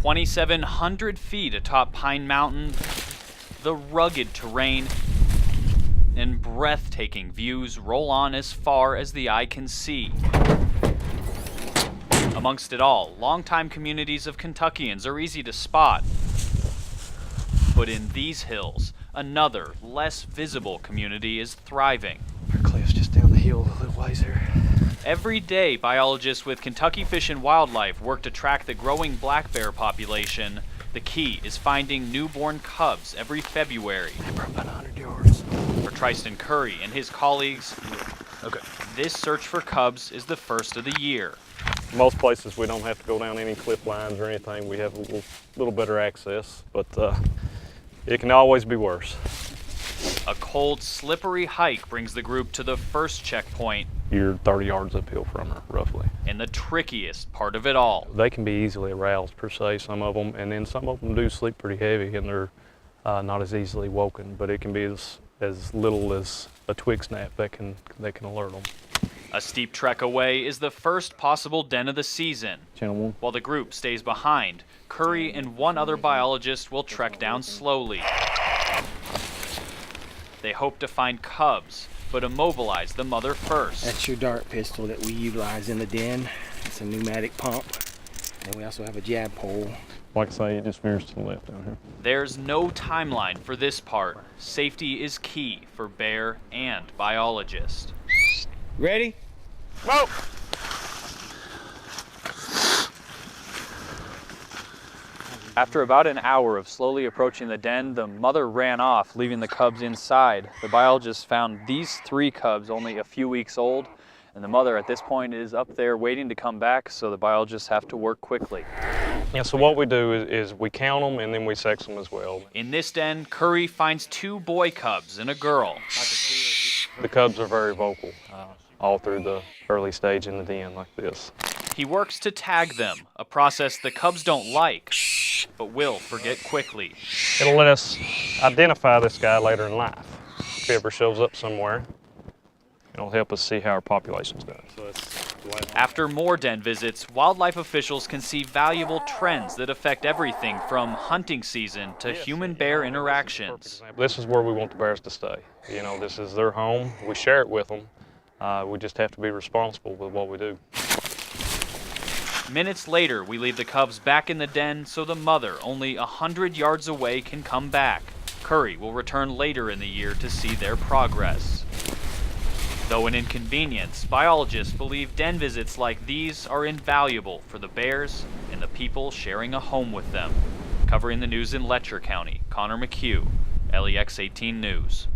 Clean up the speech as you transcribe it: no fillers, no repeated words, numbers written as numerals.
2,700 feet atop Pine Mountain, the rugged terrain and breathtaking views roll on as far as the eye can see. Amongst it all, longtime communities of Kentuckians are easy to spot. But in these hills, another, less visible community is thriving. Our cliff's just down the hill a little ways here. Every day, biologists with Kentucky Fish and Wildlife work to track the growing black bear population. The key is finding newborn cubs every February. For about 100 yards. For Tristan Curry and his colleagues, this search for cubs is the first of the year. Most places we don't have to go down any cliff lines or anything. We have a little better access, but it can always be worse. A cold, slippery hike brings the group to the first checkpoint. You're 30 yards uphill from her, roughly. And the trickiest part of it all. They can be easily aroused, per se, some of them, and then some of them do sleep pretty heavy, and they're not as easily woken, but it can be as little as a twig snap that can alert them. A steep trek away is the first possible den of the season. Channel 1. While the group stays behind, Curry and one other biologist will trek down slowly. They hope to find cubs, but immobilize the mother first. That's your dart pistol that we utilize in the den. It's a pneumatic pump. And we also have a jab pole. Like I say, it just veers to the left down here. There's no timeline for this part. Safety is key for bear and biologist. Ready? Whoa! After about an hour of slowly approaching the den, the mother ran off, leaving the cubs inside. The biologists found these 3 cubs only a few weeks old, and the mother at this point is up there waiting to come back, so the biologists have to work quickly. Yeah, so what we do is we count them and then we sex them as well. In this den, Curry finds 2 boy cubs and a girl. The cubs are very vocal all through the early stage in the den like this. He works to tag them, a process the cubs don't like, but will forget quickly. It'll let us identify this guy later in life. If he ever shows up somewhere, it'll help us see how our population's doing. After more den visits, wildlife officials can see valuable trends that affect everything from hunting season to human-bear interactions. This is where we want the bears to stay. You know, this is their home. We share it with them. We just have to be responsible with what we do. Minutes later, we leave the cubs back in the den so the mother, only 100 yards away, can come back. Curry will return later in the year to see their progress. Though an inconvenience, biologists believe den visits like these are invaluable for the bears and the people sharing a home with them. Covering the news in Letcher County, Connor McHugh, LEX 18 News.